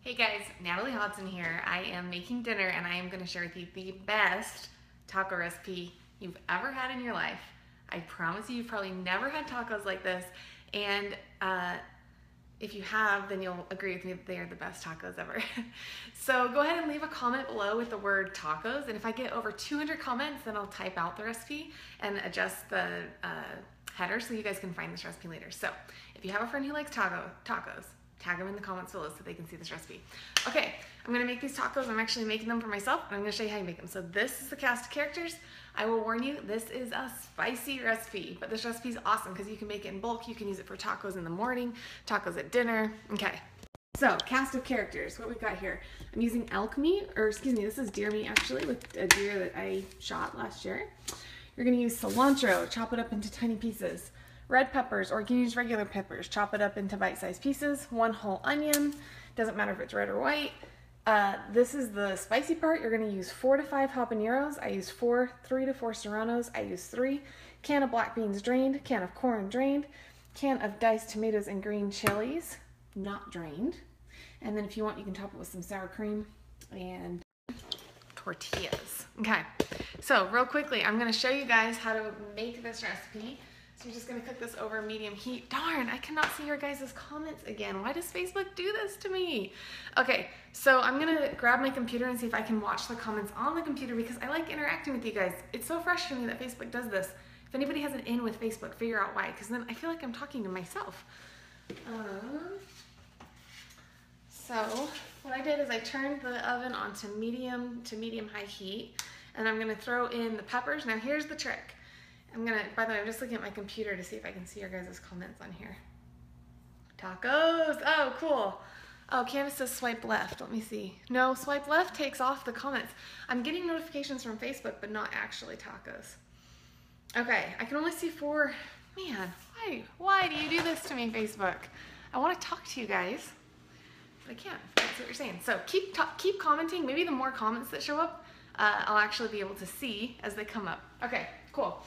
Hey guys, Natalie Hodson here. I am making dinner and I am going to share with you the best taco recipe you've ever had in your life. I promise you, you've probably never had tacos like this, and if you have, then you'll agree with me that they are the best tacos ever. So go ahead and leave a comment below with the word tacos, and if I get over 200 comments, then I'll type out the recipe and adjust the header so you guys can find this recipe later. So if you have a friend who likes tacos, tag them in the comments below so they can see this recipe. Okay, I'm gonna make these tacos. I'm actually making them for myself, and I'm gonna show you how you make them. So this is the cast of characters. I will warn you, this is a spicy recipe, but this recipe is awesome because you can make it in bulk. You can use it for tacos in the morning, tacos at dinner. Okay, so cast of characters, what we've got here. I'm using elk meat, or excuse me, this is deer meat actually, with a deer that I shot last year. You're gonna use cilantro, chop it up into tiny pieces. Red peppers, or you can use regular peppers, chop it up into bite-sized pieces. 1 whole onion, doesn't matter if it's red or white. This is the spicy part. You're gonna use 4 to 5 habaneros. I use 3 to 4 serranos. I use 3. Can of black beans drained, can of corn drained, can of diced tomatoes and green chilies, not drained. And then if you want, you can top it with some sour cream and tortillas. Okay, so real quickly, I'm gonna show you guys how to make this recipe. So you're just gonna cook this over medium heat. Darn, I cannot see your guys' comments again. Why does Facebook do this to me? Okay, so I'm gonna grab my computer and see if I can watch the comments on the computer because I like interacting with you guys. It's so frustrating that Facebook does this. If anybody has an in with Facebook, figure out why, because then I feel like I'm talking to myself. So what I did is I turned the oven onto medium to medium-high heat, and I'm gonna throw in the peppers. Now here's the trick. By the way, I'm just looking at my computer to see if I can see your guys' comments on here. Tacos, oh, cool. Oh, Candace says swipe left, let me see. No, swipe left takes off the comments. I'm getting notifications from Facebook, but not actually tacos. Okay, I can only see 4. Man, why do you do this to me, Facebook? I wanna talk to you guys, but I can't. That's what you're saying. So keep commenting. Maybe the more comments that show up, I'll actually be able to see as they come up. Okay, cool.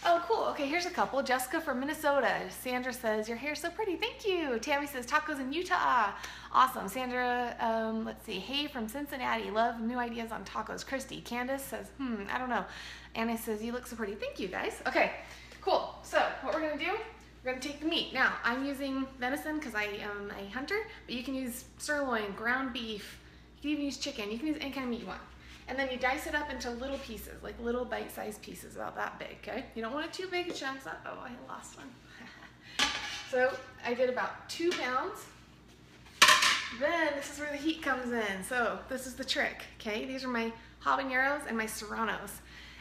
Oh, cool. Okay, here's a couple. Jessica from Minnesota. Sandra says, your hair's so pretty. Thank you. Tammy says, tacos in Utah. Awesome. Sandra, let's see. Hey, from Cincinnati. Love new ideas on tacos. Christy. Candace says, I don't know. Anna says, you look so pretty. Thank you, guys. Okay, cool. So what we're going to do, we're going to take the meat. Now, I'm using venison because I am a hunter, but you can use sirloin, ground beef. You can even use chicken. You can use any kind of meat you want. And then you dice it up into little pieces, like little bite-sized pieces, about that big, okay? You don't want it too big a chunks. Oh, I lost one. So I did about 2 pounds. Then this is where the heat comes in. So this is the trick, okay? These are my habaneros and my serranos.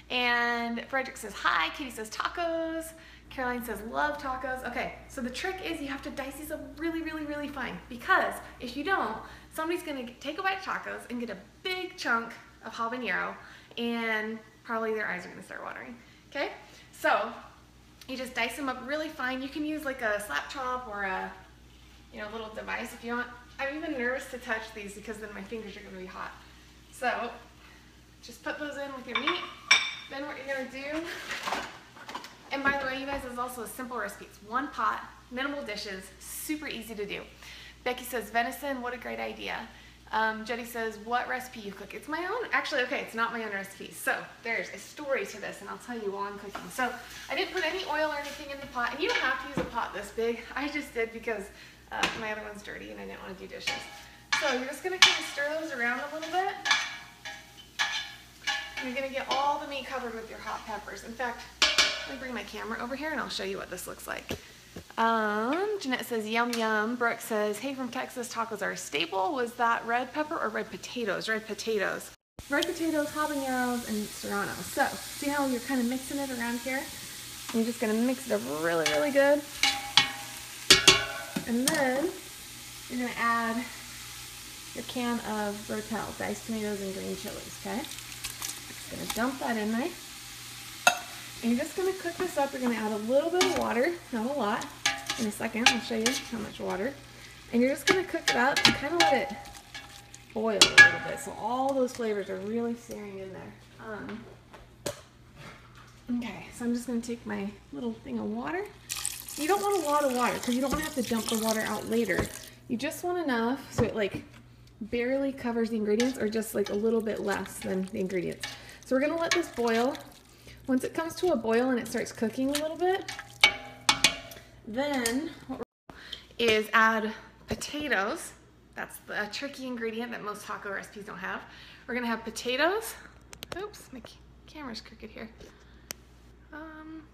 And Frederick says, hi. Katie says, tacos. Caroline says, love tacos. Okay, so the trick is you have to dice these up really, really, really fine, because if you don't, somebody's gonna take a bite of tacos and get a big chunk of habanero, and probably their eyes are gonna start watering. Okay, so you just dice them up really fine. You can use like a slap chop or a little device if you want. I'm even nervous to touch these because then my fingers are gonna be hot. So just put those in with your meat. Then what you're gonna do, and by the way, you guys, this is also a simple recipe. It's 1 pot, minimal dishes, super easy to do. Becky says, venison, what a great idea. Jetty says, what recipe you cook? It's my own. Actually, okay, it's not my own recipe. So there's a story to this, and I'll tell you while I'm cooking. So I didn't put any oil or anything in the pot, and you don't have to use a pot this big. I just did because my other one's dirty, and I didn't want to do dishes. So you're just going to kind of stir those around a little bit. And you're going to get all the meat covered with your hot peppers. In fact, let me bring my camera over here, and I'll show you what this looks like. Jeanette says, yum, yum. Brooke says, hey, from Texas, tacos are a staple. Was that red pepper or red potatoes? Red potatoes. Red potatoes, habaneros, and serrano. So, see how you're kind of mixing it around here? And you're just going to mix it up really, really good. And then you're going to add your can of rotel, diced tomatoes and green chilies, okay? Just going to dump that in there. And you're just going to cook this up. You're going to add a little bit of water, not a lot. In a second, I'll show you how much water. And you're just going to cook it up and kind of let it boil a little bit. So all those flavors are really searing in there. Okay, so I'm just going to take my little thing of water. You don't want a lot of water because you don't want to have to dump the water out later. You just want enough so it like barely covers the ingredients, or just like a little bit less than the ingredients. So we're gonna let this boil. Once it comes to a boil and it starts cooking a little bit, then what we're gonna do is add potatoes. That's the tricky ingredient that most taco recipes don't have. We're gonna have potatoes. Oops, my camera's crooked here.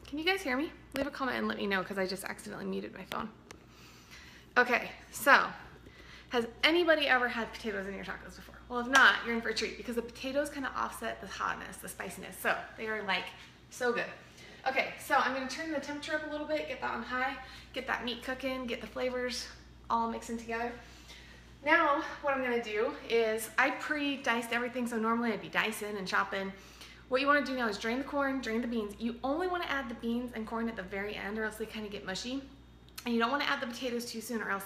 Can you guys hear me? Leave a comment and let me know, because I just accidentally muted my phone. Okay, so has anybody ever had potatoes in your tacos before? Well, if not, you're in for a treat, because the potatoes kind of offset the hotness, the spiciness. So they are like so good. Okay, so I'm gonna turn the temperature up a little bit, get that on high, get that meat cooking, get the flavors all mixing together. Now, what I'm gonna do is I pre-diced everything, so normally I'd be dicing and chopping. What you wanna do now is drain the corn, drain the beans. You only wanna add the beans and corn at the very end, or else they kind of get mushy. And you don't wanna add the potatoes too soon, or else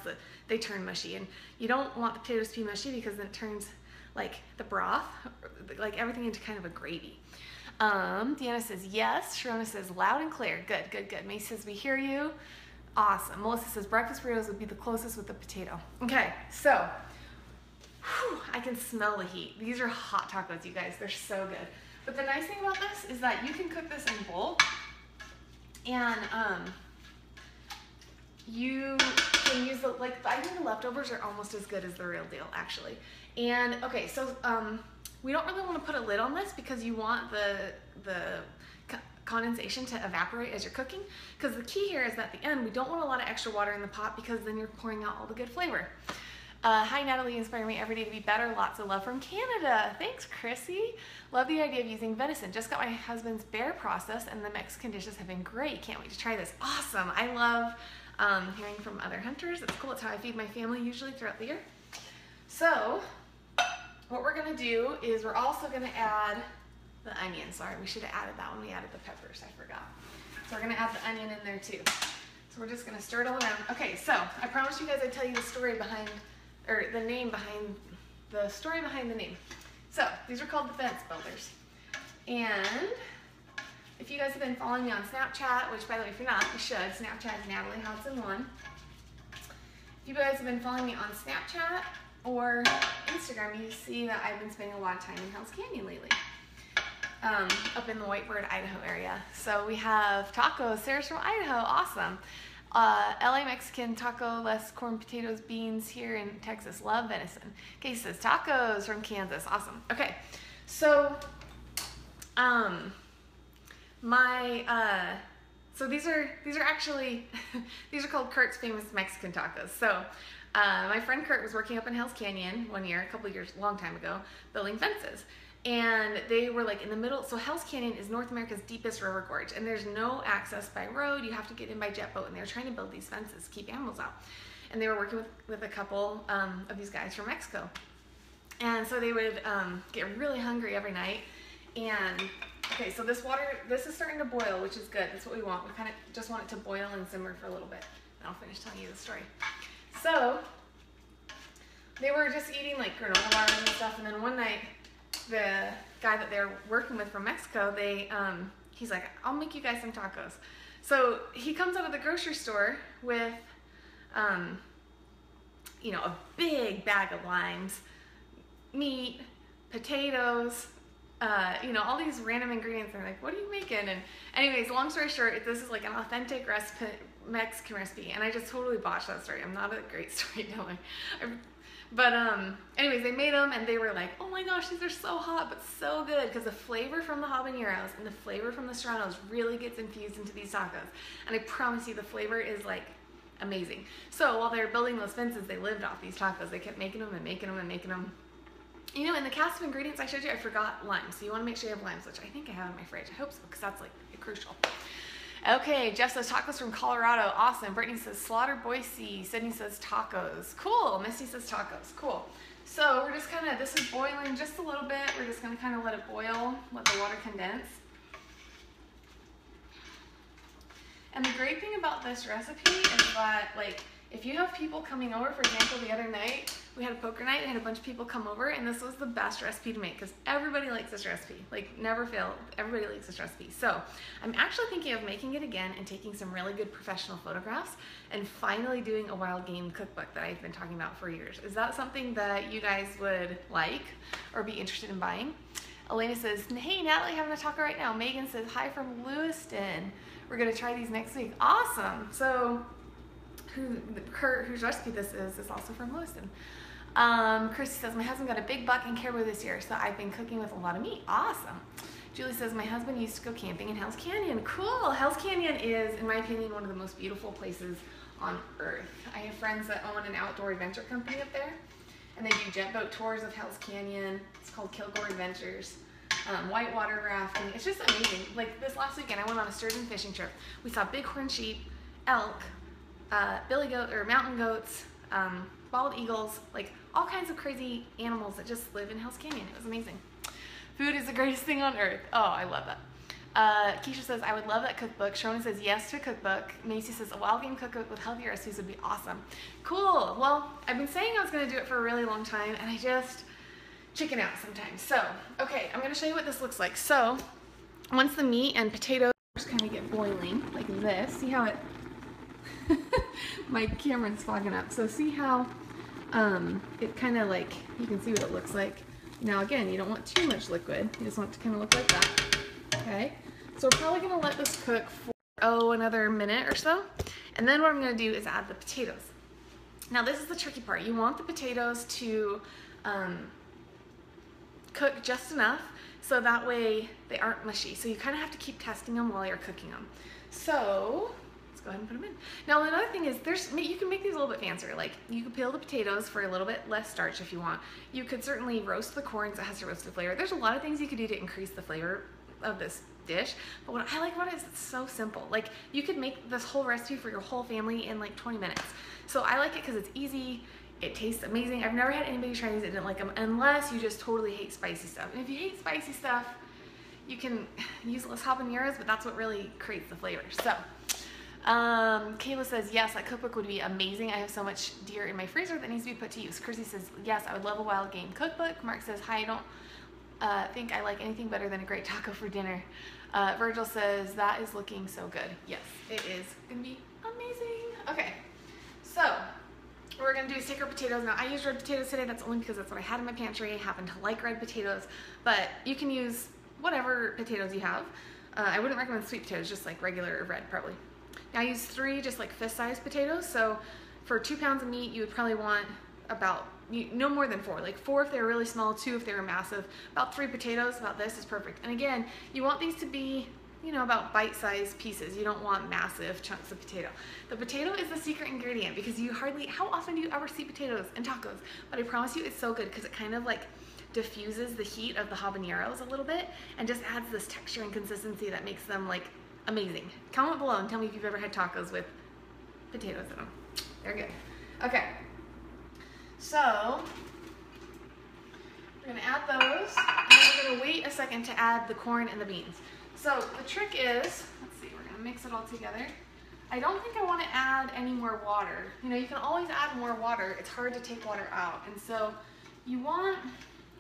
they turn mushy. And you don't want the potatoes to be mushy, because then it turns like the broth, like everything, into kind of a gravy. Deanna says yes. Sharona says loud and clear. Good, good, good. Mace says we hear you. Awesome. Melissa says breakfast burritos would be the closest with the potato. Okay, so I can smell the heat. These are hot tacos, you guys. They're so good. But the nice thing about this is that you can cook this in bulk, and you can use the, like, I think the leftovers are almost as good as the real deal, actually. And okay, so we don't really want to put a lid on this, because you want the condensation to evaporate as you're cooking, because the key here is that at the end we don't want a lot of extra water in the pot, because then you're pouring out all the good flavor. Hi Natalie, inspire me every day to be better. Lots of love from Canada. Thanks Chrissy. Love the idea of using venison. Just got my husband's bear process, and the Mexican dishes have been great. Can't wait to try this. Awesome. I love hearing from other hunters. It's cool. It's how I feed my family usually throughout the year. So what we're gonna do is we're also gonna add the onion. Sorry, we should have added that when we added the peppers. I forgot. So we're gonna add the onion in there too. So we're just gonna stir it all around. Okay, so I promised you guys I'd tell you the story behind, or the name behind, the story behind the name. So these are called the fence builders. And if you guys have been following me on Snapchat, which by the way, if you're not, you should. Snapchat is Natalie Hodson1. If you guys have been following me on Snapchat or Instagram, you see that I've been spending a lot of time in Hell's Canyon lately. Up in the Whitebird, Idaho area. So we have tacos. Sarah's from Idaho. Awesome. LA Mexican taco, less corn, potatoes, beans. Here in Texas, love venison. Okay, says tacos from Kansas. Awesome. Okay, so so these are actually these are called Kurt's famous Mexican tacos. So my friend Kurt was working up in Hell's Canyon one year, a couple of years, long time ago, building fences. And they were like in the middle. So Hell's Canyon is North America's deepest river gorge, and there's no access by road. You have to get in by jet boat, and they were trying to build these fences to keep animals out. And they were working with a couple of these guys from Mexico. And so they would get really hungry every night. And okay, so this is starting to boil, which is good. That's what we want. We kind of just want it to boil and simmer for a little bit. And I'll finish telling you the story. So they were just eating like granola bars and stuff, and then one night, the guy that they're working with from Mexico, he's like, I'll make you guys some tacos. So he comes out of the grocery store with, you know, a big bag of limes, meat, potatoes, you know, all these random ingredients. And they're like, what are you making? And anyways, long story short, this is like an authentic Mexican recipe. And I just totally botched that story. I'm not a great storyteller. But anyways, they made them, and they were like, oh my gosh, these are so hot, but so good, because the flavor from the habaneros and the flavor from the serranos really gets infused into these tacos. And I promise you, the flavor is like amazing. So while they were building those fences, they lived off these tacos. They kept making them and making them and making them. You know, in the cast of ingredients I showed you, I forgot limes. So you want to make sure you have limes, which I think I have in my fridge. I hope so, because that's like crucial. Okay, Jeff says tacos from Colorado. Awesome. Brittany says Slaughter, Boise. Sydney says tacos. Cool. Misty says tacos. Cool. So we're just kind of, this is boiling just a little bit. We're just going to kind of let it boil, let the water condense. And the great thing about this recipe is that, like, if you have people coming over, for example, the other night, we had a poker night, I had a bunch of people come over, and this was the best recipe to make because everybody likes this recipe. Like, never fail, everybody likes this recipe. So I'm actually thinking of making it again and taking some really good professional photographs and finally doing a wild game cookbook that I've been talking about for years. Is that something that you guys would like or be interested in buying? Elena says, hey Natalie, having a taco right now. Megan says, hi from Lewiston. We're gonna try these next week. Awesome. So Kurt, whose recipe this is also from Lewiston. Christy says, my husband got a big buck in caribou this year, so I've been cooking with a lot of meat. Awesome. Julie says, my husband used to go camping in Hell's Canyon. Cool. Hell's Canyon is, in my opinion, one of the most beautiful places on earth. I have friends that own an outdoor adventure company up there, and they do jet boat tours of Hell's Canyon. It's called Kilgore Adventures. Whitewater rafting. It's just amazing. Like this last weekend, I went on a sturgeon fishing trip. We saw bighorn sheep, elk, billy goat or mountain goats, bald eagles, like all kinds of crazy animals that just live in Hell's Canyon. It was amazing. Food is the greatest thing on earth. Oh, I love that. Keisha says, I would love that cookbook. Shona says, yes to a cookbook. Macy says, a wild game cookbook with healthy recipes would be awesome. Cool. Well, I've been saying I was going to do it for a really long time, and I just chicken out sometimes. So, okay, I'm going to show you what this looks like. So, once the meat and potatoes kind of get boiling, like this, see how it, my camera's fogging up. So see how it kind of like, you can see what it looks like. Now again, you don't want too much liquid. You just want it to kind of look like that. Okay, so we're probably going to let this cook for, another minute or so. And then what I'm going to do is add the potatoes. Now this is the tricky part. You want the potatoes to cook just enough so that way they aren't mushy. So you kind of have to keep testing them while you're cooking them. So let's go ahead and put them in. Now another thing is, you can make these a little bit fancier. Like you could peel the potatoes for a little bit less starch if you want. You could certainly roast the corn so it has a roasted flavor. There's a lot of things you could do to increase the flavor of this dish, but what I like about it is it's so simple. Like you could make this whole recipe for your whole family in like 20 minutes. So I like it because it's easy. It tastes amazing. I've never had anybody try these that didn't like them, unless you just totally hate spicy stuff. And if you hate spicy stuff, you can use less habaneros, but that's what really creates the flavor. So, Kayla says, yes, that cookbook would be amazing. I have so much deer in my freezer that needs to be put to use. Chrissy says, yes, I would love a wild game cookbook. Mark says, hi, I don't think I like anything better than a great taco for dinner. Virgil says, that is looking so good. Yes, it is gonna be amazing. Okay, so what we're gonna do is take our potatoes. Now I used red potatoes today. That's only because that's what I had in my pantry. I happen to like red potatoes, but you can use whatever potatoes you have. I wouldn't recommend sweet potatoes, just like regular red probably. Now I use 3 just like fist-sized potatoes. So for 2 pounds of meat, you would probably want about, no more than 4. Like 4 if they were really small, 2 if they were massive. About 3 potatoes, about this is perfect. And again, you want these to be, you know, about bite-sized pieces. You don't want massive chunks of potato. The potato is the secret ingredient because you hardly, how often do you ever see potatoes in tacos? But I promise you it's so good because it kind of like diffuses the heat of the habaneros a little bit and just adds this texture and consistency that makes them like amazing. Comment below and tell me if you've ever had tacos with potatoes in them. They're good. Okay. So we're gonna add those and then we're gonna wait a second to add the corn and the beans. So the trick is, let's see, we're gonna mix it all together. I don't think I wanna add any more water. You know, you can always add more water. It's hard to take water out. And so you want,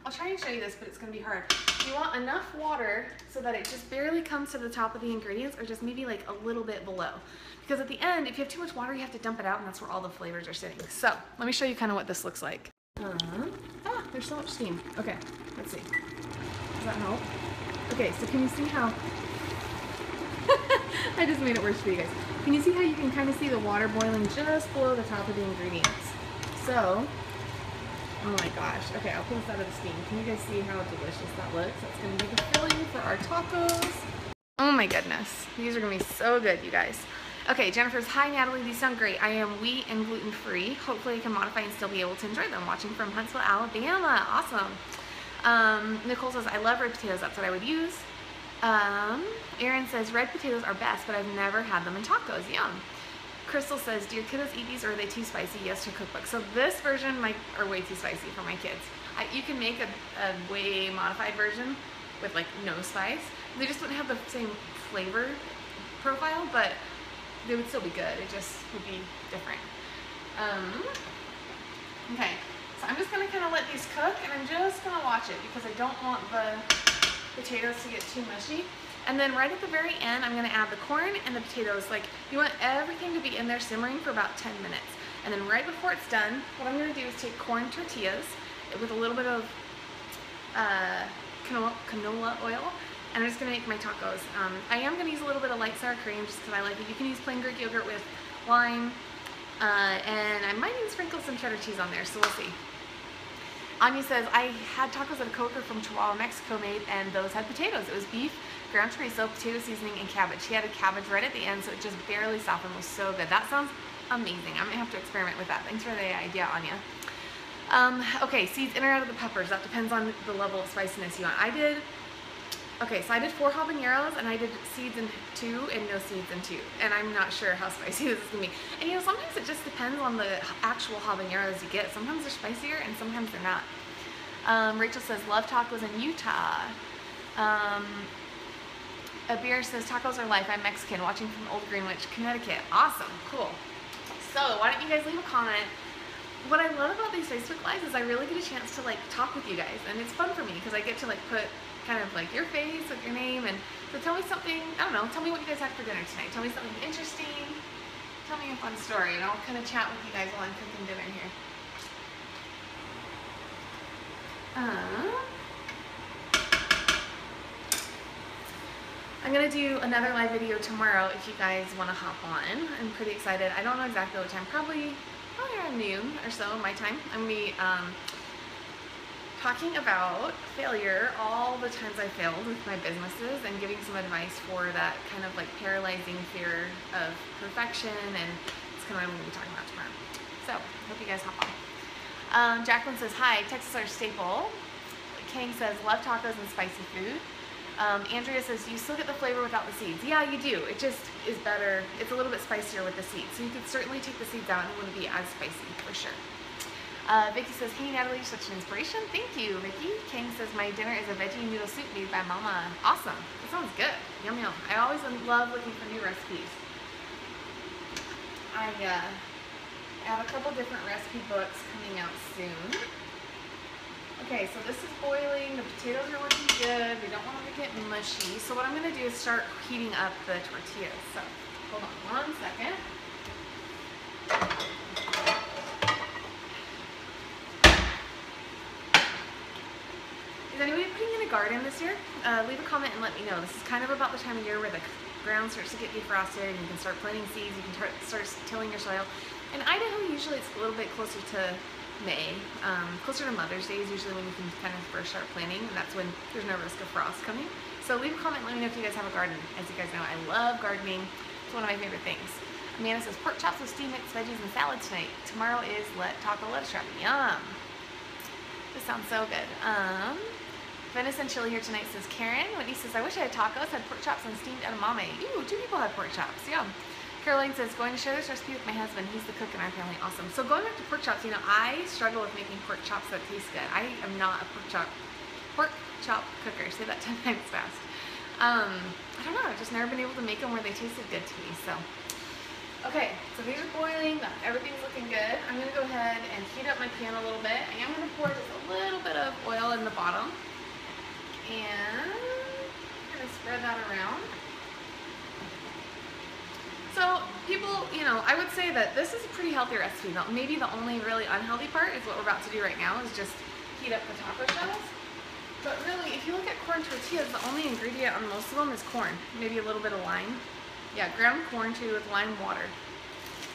I'll try and show you this, but it's gonna be hard. You want enough water so that it just barely comes to the top of the ingredients or just maybe like a little bit below. Because at the end, if you have too much water, you have to dump it out and that's where all the flavors are sitting. So let me show you kind of what this looks like. There's so much steam. Okay, let's see. Does that help? Okay, so can you see how, I just made it worse for you guys. Can you see how you can kind of see the water boiling just below the top of the ingredients? So, oh my gosh. Okay, I'll pull this out of the steam. Can you guys see how delicious that looks? That's going to be the filling for our tacos. Oh my goodness. These are going to be so good, you guys. Okay, Jennifer's, hi Natalie, these sound great. I am wheat and gluten free. Hopefully I can modify and still be able to enjoy them. Watching from Huntsville, Alabama. Awesome. Nicole says, I love red potatoes. That's what I would use. Erin says, red potatoes are best, but I've never had them in tacos. Yum. Crystal says, do your kiddos eat these or are they too spicy? Yes to cookbook. So this version are way too spicy for my kids. You can make a way modified version with like no spice. They just wouldn't have the same flavor profile, but they would still be good. It just would be different. Okay, so I'm kind of let these cook, and I'm just going to watch it because I don't want the potatoes to get too mushy. And then right at the very end, I'm going to add the corn and the potatoes. Like, you want everything to be in there simmering for about 10 minutes. And then right before it's done, what I'm going to do is take corn tortillas with a little bit of canola oil, and I'm just going to make my tacos. I am going to use a little bit of light sour cream just because I like it. You can use plain Greek yogurt with lime, and I might even sprinkle some cheddar cheese on there, so we'll see. Anya says, I had tacos at a coworker from Chihuahua, Mexico made, and those had potatoes. It was beef, ground chorizo, potato seasoning, and cabbage. He added cabbage right at the end, so it just barely softened. It was so good. That sounds amazing. I'm going to have to experiment with that. Thanks for the idea, Anya. Okay, seeds in or out of the peppers. That depends on the level of spiciness you want. So I did 4 habaneros, and I did seeds in 2 and no seeds in 2. And I'm not sure how spicy this is going to be. And you know, sometimes it just depends on the actual habaneros you get. Sometimes they're spicier and sometimes they're not. Rachel says, love tacos in Utah. Abir says, tacos are life. I'm Mexican, watching from Old Greenwich, Connecticut. Awesome, cool. So why don't you guys leave a comment? What I love about these Facebook Lives is I really get a chance to like talk with you guys, and it's fun for me because I get to like put kind of like your face with your name, and so tell me something, I don't know, tell me what you guys had for dinner tonight. Tell me something interesting. Tell me a fun story, and I'll kind of chat with you guys while I'm cooking dinner here. I'm going to do another live video tomorrow if you guys want to hop on. I'm pretty excited. I don't know exactly what time, probably around noon or so my time. I'm going to be talking about failure, all the times I failed with my businesses, and giving some advice for that kind of like paralyzing fear of perfection, and it's kind of what I'm going to be talking about tomorrow. So, hope you guys hop on. Jacqueline says, hi, Texas are staple. Kang says, love tacos and spicy food. Andrea says, you still get the flavor without the seeds. Yeah, you do. It just is better. It's a little bit spicier with the seeds. So you could certainly take the seeds out and it wouldn't be as spicy, for sure. Vicky says, hey Natalie, you're such an inspiration. Thank you, Vicky. Kang says, my dinner is a veggie noodle soup made by Mama. Awesome. That sounds good. Yum, yum. I always love looking for new recipes. I have a couple different recipe books coming out soon. Okay, so this is boiling, the potatoes are looking good, we don't want them to get mushy. So what I'm going to do is start heating up the tortillas. So, hold on 1 second. Is anybody putting in a garden this year? Leave a comment and let me know. This is kind of about the time of year where the ground starts to get defrosted and you can start planting seeds, you can start tilling your soil. In Idaho, usually it's a little bit closer to May, closer to Mother's Day is usually when you can kind of first start planting, and that's when there's no risk of frost coming. So leave a comment, let me know if you guys have a garden. As you guys know, I love gardening. It's one of my favorite things. Amanda says, pork chops with steamed mixed veggies and salad tonight. Tomorrow is taco lettuce wrap. Yum! This sounds so good. Venison chili here tonight, says Karen. Whitney says, I wish I had tacos, had pork chops and steamed edamame. Ooh, 2 people had pork chops. Yum! Caroline says, going to share this recipe with my husband. He's the cook in our family. Awesome. So going back to pork chops, you know, I struggle with making pork chops that taste good. I am not a pork chop cooker. Say that 10 times fast. I don't know. I've just never been able to make them where they tasted good to me. So, okay. So these are boiling. Everything's looking good. I'm going to go ahead and heat up my pan a little bit. I am going to pour just a little bit of oil in the bottom. And I'm going to spread that around. So people, you know, I would say that this is a pretty healthy recipe. Maybe the only really unhealthy part is what we're about to do right now is just heat up the taco shells. But really, if you look at corn tortillas, the only ingredient on most of them is corn. Maybe a little bit of lime. Yeah, ground corn too with lime water.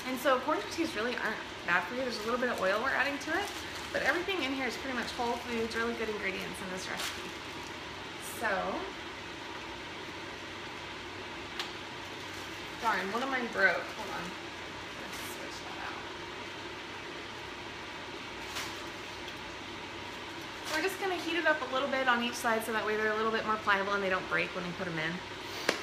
And so corn tortillas really aren't bad for you. There's a little bit of oil we're adding to it. But everything in here is pretty much whole foods, really good ingredients in this recipe. So, darn, one of mine broke. Hold on. Let's switch that out. So we're just going to heat it up a little bit on each side so that way they're a little bit more pliable and they don't break when we put them in.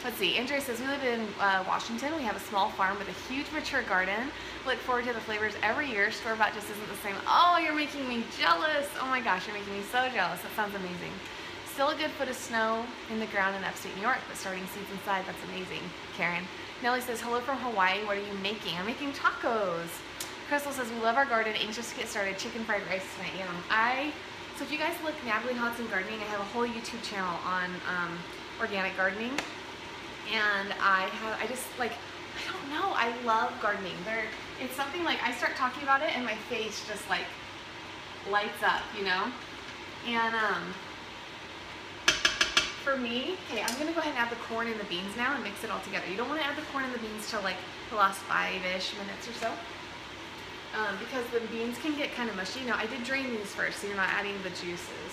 Let's see. Andrea says, we live in Washington. We have a small farm with a huge mature garden. We look forward to the flavors every year. Store-bought just isn't the same. Oh, you're making me jealous. Oh my gosh, you're making me so jealous. That sounds amazing. Still a good foot of snow in the ground in upstate New York, but starting seeds inside. That's amazing, Karen. Nellie says, hello from Hawaii. What are you making? I'm making tacos. Crystal says, we love our garden, anxious to get started, chicken fried rice tonight. So if you guys look Natalie Hodson Gardening, I have a whole YouTube channel on organic gardening. And I just like, I don't know, I love gardening. It's something like, I start talking about it and my face just like lights up, you know? And for me, okay, I'm gonna go ahead and add the corn and the beans now and mix it all together. You don't wanna add the corn and the beans till like the last 5-ish minutes or so. Because the beans can get kind of mushy. Now I did drain these first, so you're not adding the juices.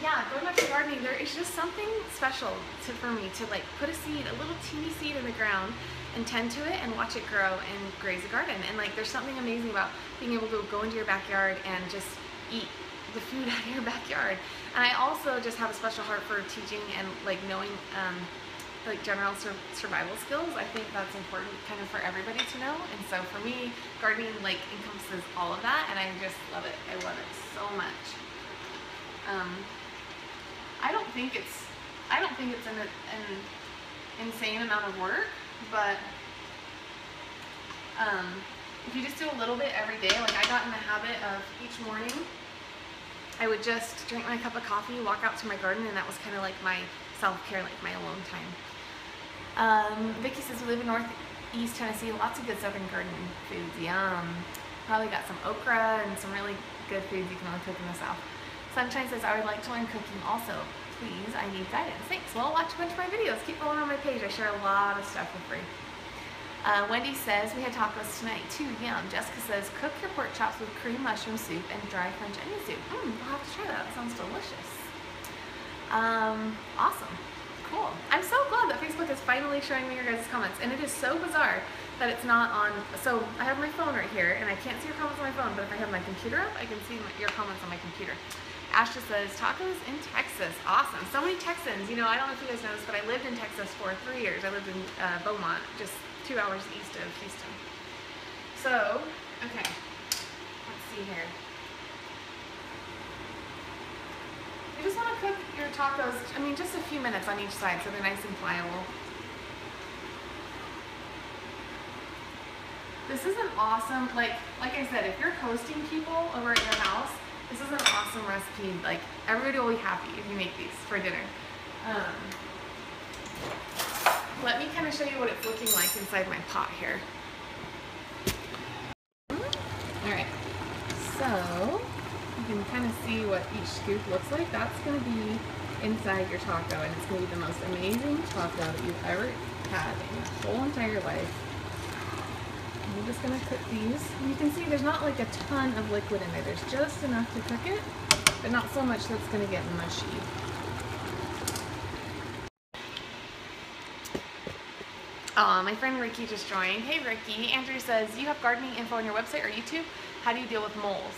Yeah, going back to gardening, there is just something special for me to like put a seed, a little teeny seed in the ground and tend to it and watch it grow and graze a garden. And like there's something amazing about being able to go into your backyard and just eat the food out of your backyard. And I also just have a special heart for teaching and like knowing like general survival skills. I think that's important kind of for everybody to know. And so for me, gardening like encompasses all of that, and I just love it. I love it so much. I don't think it's an insane amount of work, but if you just do a little bit every day, like I got in the habit of each morning, I would just drink my cup of coffee, walk out to my garden, and that was kind of like my self-care, like my alone time. Vicky says, we live in Northeast Tennessee, lots of good southern garden foods. Yum. Probably got some okra and some really good foods you can only cook in the South. Sunshine says, I would like to learn cooking also. Please, I need guidance. Thanks. Well, watch a bunch of my videos. Keep going on my page. I share a lot of stuff for free. Wendy says, we had tacos tonight too. Yum. Jessica says, cook your pork chops with cream mushroom soup and dry French onion soup. I'll have to try that. That sounds delicious. Awesome. Cool. I'm so glad that Facebook is finally showing me your guys' comments. And it is so bizarre that it's not on. So I have my phone right here and I can't see your comments on my phone, but if I have my computer up, I can see your comments on my computer. Ashley says, tacos in Texas. Awesome. So many Texans. You know, I don't know if you guys know this, but I lived in Texas for 3 years. I lived in Beaumont, just 2 hours east of Houston. So, okay. Let's see here. You just want to cook your tacos, I mean, just a few minutes on each side so they're nice and pliable. This is an awesome, like I said, if you're hosting people over at your house, this is an awesome recipe. Like, everybody will be happy if you make these for dinner. Let me kind of show you what it's looking like inside my pot here. Alright, so you can kind of see what each scoop looks like. That's going to be inside your taco, and it's going to be the most amazing taco that you've ever had in your whole entire life. I'm just going to cook these. You can see there's not like a ton of liquid in there. There's just enough to cook it, but not so much that it's going to get mushy. My friend Ricky just joined. Hey Ricky. Andrew says, you have gardening info on your website or YouTube? How do you deal with moles?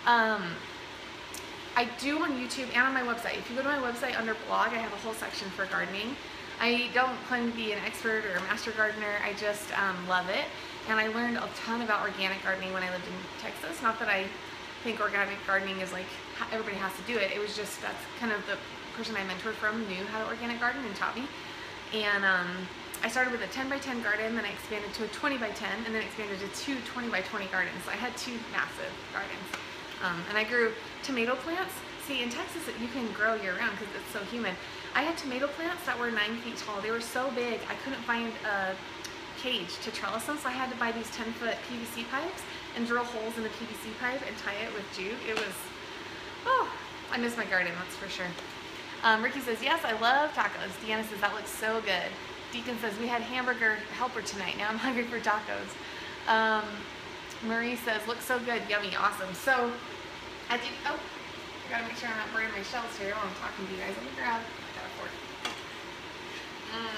I do on YouTube and on my website. If you go to my website under blog, I have a whole section for gardening. I don't claim to be an expert or a master gardener. I just love it. And I learned a ton about organic gardening when I lived in Texas. Not that I think organic gardening is like everybody has to do it. It was just that's kind of the person I mentored from knew how to organic garden and taught me. And I started with a 10 by 10 garden, then I expanded to a 20 by 10, and then expanded to 2 20 by 20 gardens. So I had 2 massive gardens. And I grew tomato plants. See, in Texas, you can grow year-round because it's so humid. I had tomato plants that were 9 feet tall. They were so big, I couldn't find a cage to trellis them, so I had to buy these 10-foot PVC pipes and drill holes in the PVC pipe and tie it with jute. It was, oh, I miss my garden, that's for sure. Ricky says, yes, I love tacos. Deanna says, that looks so good. Deacon says, we had hamburger helper tonight. Now I'm hungry for tacos. Marie says, looks so good. Yummy. Awesome. So, I gotta make sure I'm not burning my shells here while I'm talking to you guys. Let me grab that fork.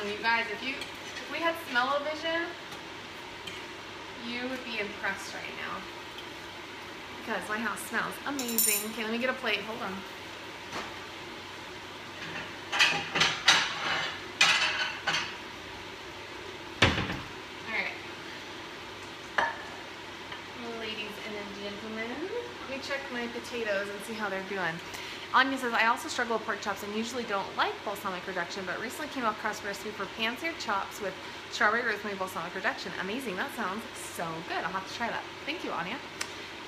You guys, if we had smell-o-vision, you would be impressed right now. Because my house smells amazing. Okay, let me get a plate. Hold on. Check my potatoes and see how they're doing. Anya says, I also struggle with pork chops and usually don't like balsamic reduction, but recently came across a recipe for pan-seared chops with strawberry rosemary balsamic reduction. Amazing. That sounds so good. I'll have to try that. Thank you, Anya.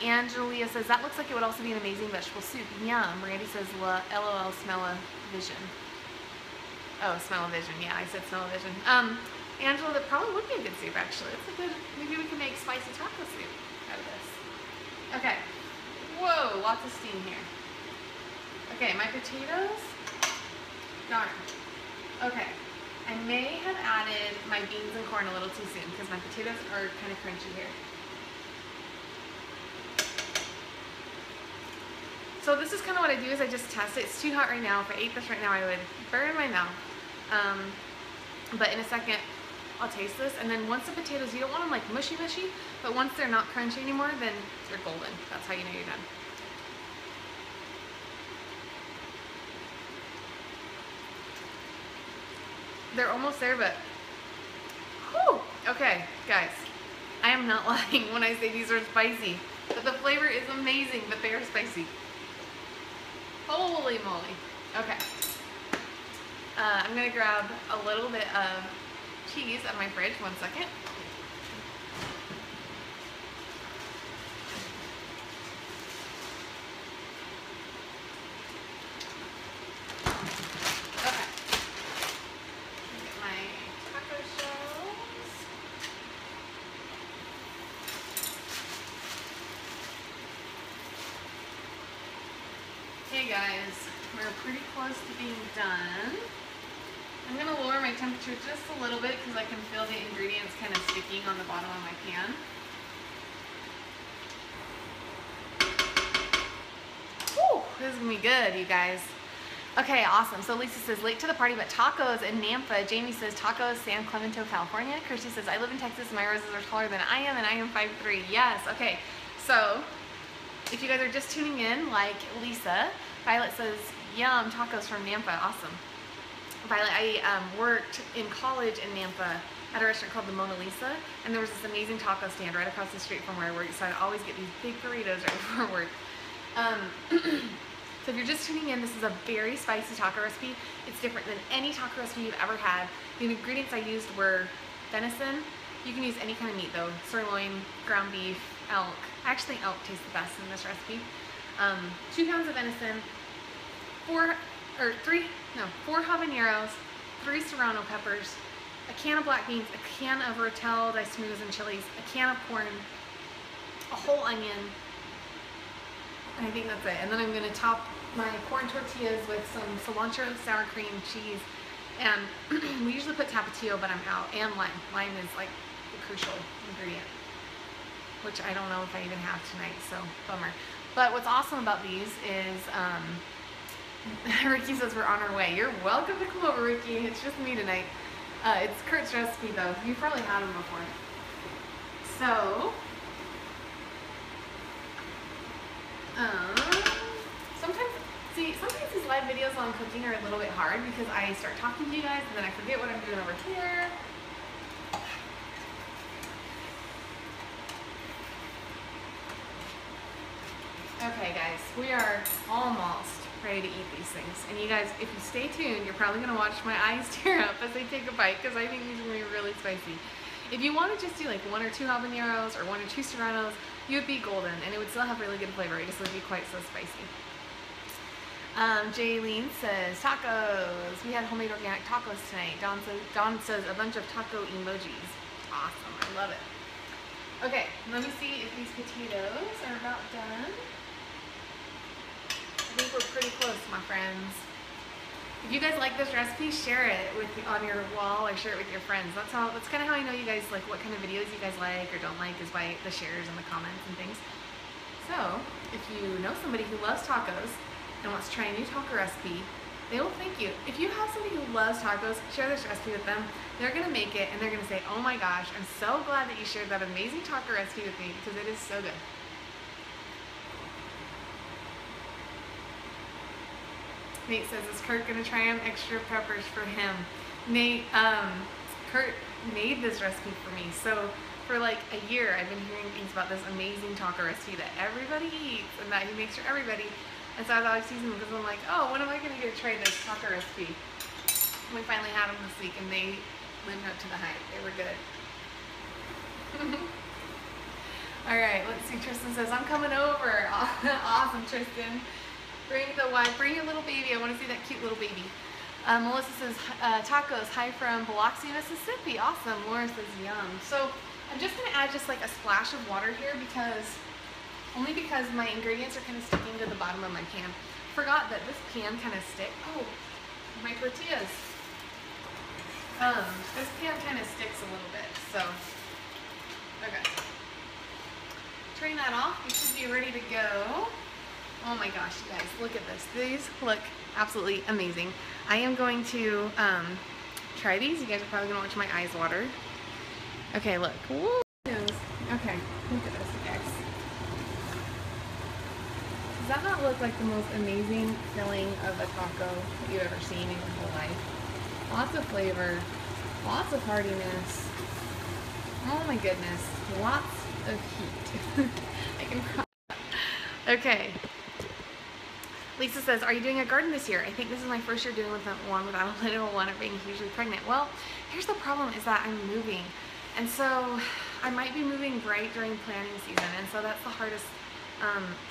Angelia says, that looks like it would also be an amazing vegetable soup. Yum. Randy says, LOL, smell-o-vision. Oh, smell-o-vision. Yeah, I said smell-o-vision. Angela, that probably would be a good soup, actually. It's a good, maybe we can make spicy taco soup out of this. Okay. Whoa, lots of steam here. Okay, my potatoes. Darn. Okay. I may have added my beans and corn a little too soon because my potatoes are kind of crunchy here. So this is kind of what I do is I just test it. It's too hot right now. If I ate this right now, I would burn my mouth. But in a second, I'll taste this. And then once the potatoes, you don't want them like mushy, but once they're not crunchy anymore, then they're golden. That's how you know you're done. They're almost there, but whew. Okay, guys, I am not lying when I say these are spicy. But the flavor is amazing, but they are spicy. Holy moly. Okay. I'm gonna grab a little bit of cheese out of my fridge. 1 second. Okay. Get my taco shells. Hey guys, we're pretty close to being done. I'm going to lower my temperature just a little bit because I can feel the ingredients kind of sticking on the bottom of my pan. Whew, this is going to be good, you guys. Okay, awesome. So Lisa says, late to the party, but tacos in Nampa. Jamie says, tacos, San Clemente, California. Kirsty says, I live in Texas and my roses are taller than I am, and I am 5'3". Yes, okay. So, if you guys are just tuning in, like Lisa, Violet says, yum, tacos from Nampa. Awesome. Violet, I worked in college in Nampa at a restaurant called the Mona Lisa, and there was this amazing taco stand right across the street from where I worked, so I'd always get these big burritos right before work. So if you're just tuning in, this is a very spicy taco recipe. It's different than any taco recipe you've ever had. The ingredients I used were venison. You can use any kind of meat though, sirloin, ground beef, elk. Actually, elk tastes the best in this recipe. 2 pounds of venison, 4 habaneros, 3 serrano peppers, a can of black beans, a can of rotel diced tomatoes and chilies, a can of corn, a whole onion, and I think that's it. And then I'm going to top my corn tortillas with some cilantro, sour cream, cheese, and we usually put Tapatio, but I'm out, and lime. Lime is like the crucial ingredient, which I don't know if I even have tonight, so bummer. But what's awesome about these is, Ricky says we're on our way. You're welcome to come over, Ricky. It's just me tonight. It's Kurt's recipe though. You've probably had them before. So, sometimes these live videos on cooking are a little bit hard because I start talking to you guys and then I forget what I'm doing over here. Okay guys, we are almost ready to eat these things. And you guys, if you stay tuned, you're probably going to watch my eyes tear up as I take a bite because I think these are going to be really spicy. If you want to just do like 1 or 2 habaneros or 1 or 2 serranos, you would be golden and it would still have really good flavor. It just wouldn't be quite so spicy. Jaylene says, tacos. We had homemade organic tacos tonight. Dawn says a bunch of taco emojis. Awesome. I love it. Okay, let me see if these potatoes are about done. I think we're pretty close, my friends. If you guys like this recipe, share it on your wall or share it with your friends. That's kind of how I know you guys like what kind of videos you guys like or don't like, is by the shares and the comments and things. So, if you know somebody who loves tacos and wants to try a new taco recipe, they will thank you. If you have somebody who loves tacos, share this recipe with them. They're gonna make it and they're gonna say, oh my gosh, I'm so glad that you shared that amazing taco recipe with me because it is so good. Nate says, is Kurt gonna try them extra peppers for him? Nate, Kurt made this recipe for me. So for like a year, I've been hearing things about this amazing taco recipe that everybody eats and that he makes for everybody. And so I thought I'd season them because I'm like, oh, when am I going to get to try this taco recipe? And we finally had them this week and they lived up to the hype. They were good. All right, let's see. Tristan says, I'm coming over. Awesome, Tristan. Bring the wife, bring your little baby. I want to see that cute little baby. Melissa says, tacos, hi from Biloxi, Mississippi. Awesome. Laura says, yum. So I'm just going to add just like a splash of water here only because my ingredients are kind of sticking to the bottom of my pan. Forgot that this pan kind of sticks. Oh, my tortillas. This pan kind of sticks a little bit, so, okay. Drain that off. We should be ready to go. Oh my gosh, you guys, look at this. These look absolutely amazing. I am going to try these. You guys are probably going to watch my eyes water. Okay, look. Woo. Okay, look at this, you guys. Does that not look like the most amazing filling of a taco that you've ever seen in your whole life? Lots of flavor, lots of heartiness. Oh my goodness, lots of heat. I can cry. Okay. Lisa says, are you doing a garden this year? I think this is my first year doing one without a little one or being hugely pregnant. Well, here's the problem is that I'm moving. And so I might be moving right during planting season. And so that's the hardest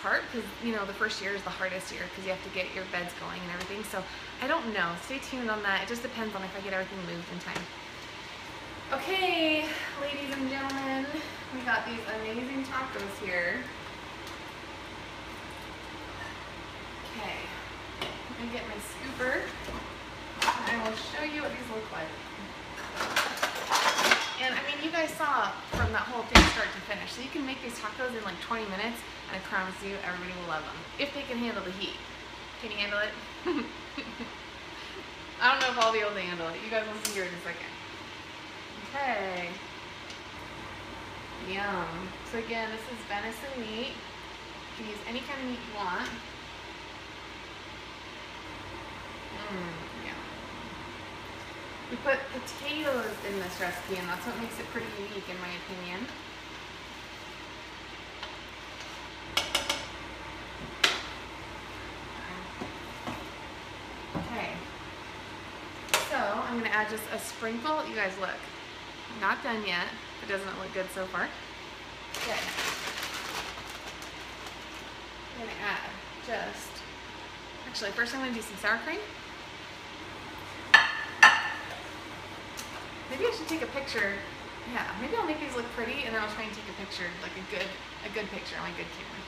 part because, you know, the first year is the hardest year because you have to get your beds going and everything. So I don't know. Stay tuned on that. It just depends on if I get everything moved in time. Okay, ladies and gentlemen, we got these amazing tacos here. Okay, I'm gonna get my scooper and I will show you what these look like. And I mean, you guys saw from that whole thing start to finish. So you can make these tacos in like 20 minutes and I promise you everybody will love them. If they can handle the heat. Can you handle it? I don't know if I'll be able to handle it. You guys will see here in a second. Okay. Yum. So again, this is venison meat. You can use any kind of meat you want. Yeah. We put potatoes in this recipe, and that's what makes it pretty unique, in my opinion. Okay. So I'm going to add just a sprinkle. You guys look. Not done yet. It doesn't look good so far. Okay. I'm going to add just... Actually, first I'm going to do some sour cream. Maybe I should take a picture. Yeah, maybe I'll make these look pretty and then I'll try and take a picture, like a good picture on my good camera.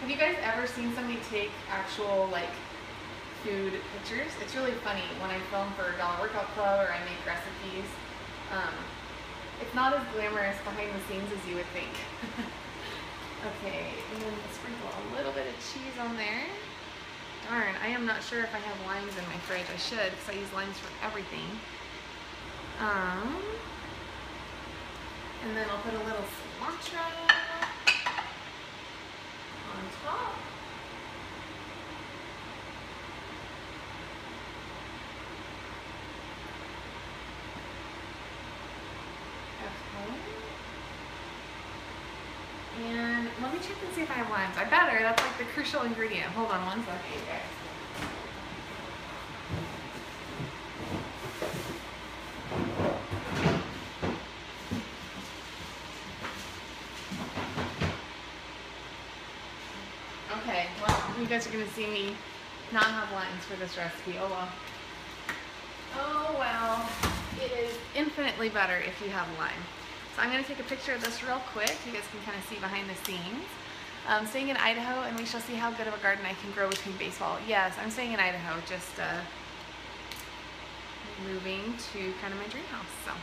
Have you guys ever seen somebody take actual like food pictures? It's really funny when I film for Dollar Workout Club or I make recipes. It's not as glamorous behind the scenes as you would think. Okay, and then sprinkle a little bit of cheese on there. Darn, I am not sure if I have limes in my fridge. I should, because I use limes for everything. And then I'll put a little cilantro on top. And let me check and see if I have limes. I better. That's like the crucial ingredient. Hold on one second, you guys. Okay, well, you guys are going to see me not have limes for this recipe. Oh well. Oh well. It is infinitely better if you have lime. So I'm going to take a picture of this real quick. You guys can kind of see behind the scenes. I'm staying in Idaho, and we shall see how good of a garden I can grow between baseball. Yes, I'm staying in Idaho, just moving to kind of my dream house. So,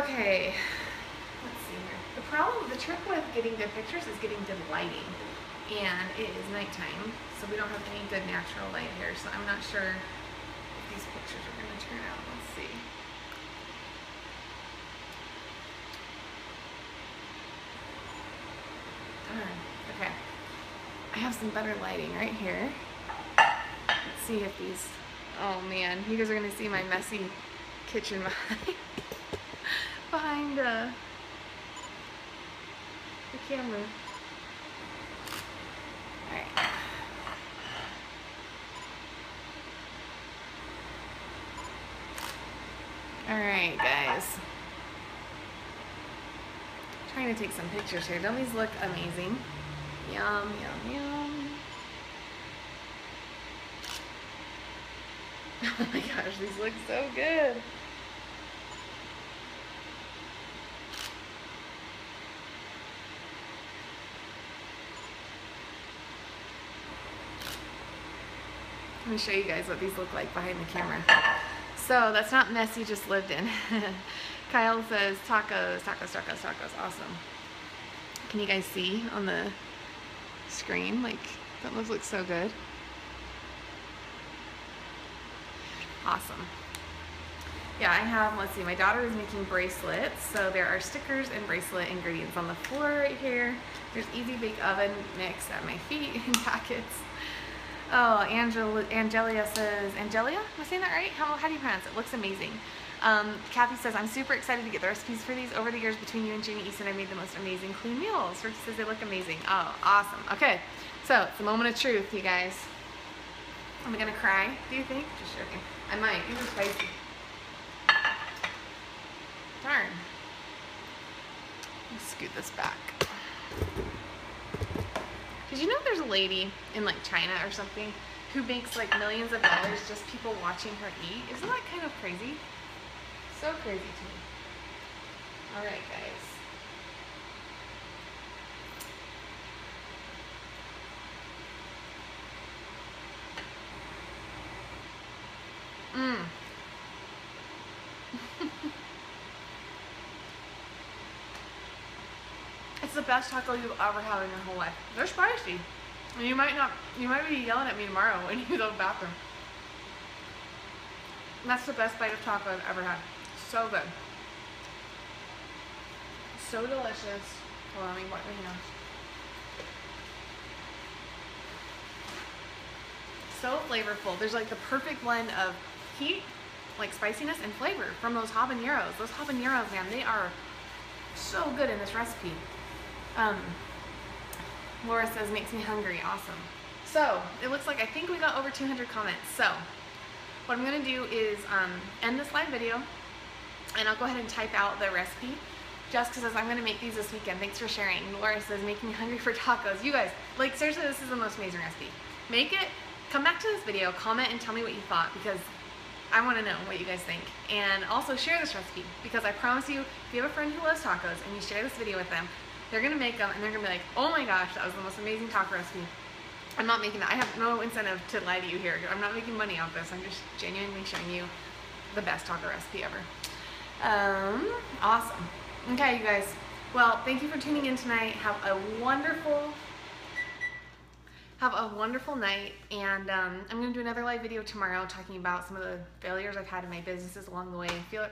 okay, let's see here. The trick with getting good pictures is getting good lighting, and it is nighttime, so we don't have any good natural light here. So I'm not sure if these pictures are going to turn out. Let's see. Okay, I have some better lighting right here. Let's see if these, oh man, you guys are gonna see my messy kitchen behind the camera. Alright. Alright, guys. Trying to take some pictures here. Don't these look amazing? Yum, yum, yum. Oh my gosh, these look so good. Let me show you guys what these look like behind the camera. So that's not mess you just lived in. Kyle says tacos, tacos, tacos, tacos. Awesome. Can you guys see on the screen? Like, that looks so good. Awesome. Yeah, I have, let's see, my daughter is making bracelets. So there are stickers and bracelet ingredients on the floor right here. There's Easy Bake Oven mix at my feet in packets. Oh, Angelia says, Angelia? Am I saying that right? How do you pronounce it? Looks amazing. Kathy says, I'm super excited to get the recipes for these. Over the years between you and Jamie Easton, I made the most amazing clean meals. Ricky says they look amazing. Oh, awesome. Okay, so it's the moment of truth, you guys. Am I gonna cry, do you think? Just joking. I might. These are spicy. Darn. Let's scoot this back. Did you know there's a lady in like China or something who makes like millions of dollars just people watching her eat? Isn't that kind of crazy? So crazy to me. All right, guys. It's the best taco you've ever had in your whole life. They're spicy. And you might be yelling at me tomorrow when you go to the bathroom. And that's the best bite of taco I've ever had. So good. So delicious. Hold on, let me wipe my hands. So flavorful. There's like the perfect blend of heat, like spiciness, and flavor from those habaneros. Those habaneros, man, they are so good in this recipe. Laura says, makes me hungry. Awesome. So, it looks like I think we got over 200 comments. So, what I'm going to do is end this live video, and I'll go ahead and type out the recipe. Jessica says, I'm going to make these this weekend. Thanks for sharing. Laura says, making me hungry for tacos. You guys, like, seriously, this is the most amazing recipe. Make it, come back to this video, comment, and tell me what you thought, because I want to know what you guys think. And also share this recipe, because I promise you, if you have a friend who loves tacos and you share this video with them, they're going to make them and they're going to be like, oh my gosh, that was the most amazing taco recipe. I'm not making that. I have no incentive to lie to you here. I'm not making money off this. I'm just genuinely showing you the best taco recipe ever. Awesome. Okay, you guys. Well, thank you for tuning in tonight. Have a wonderful night, and I'm going to do another live video tomorrow talking about some of the failures I've had in my businesses along the way,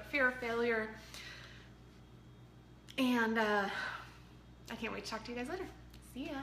fear of failure, and I can't wait to talk to you guys later. See ya.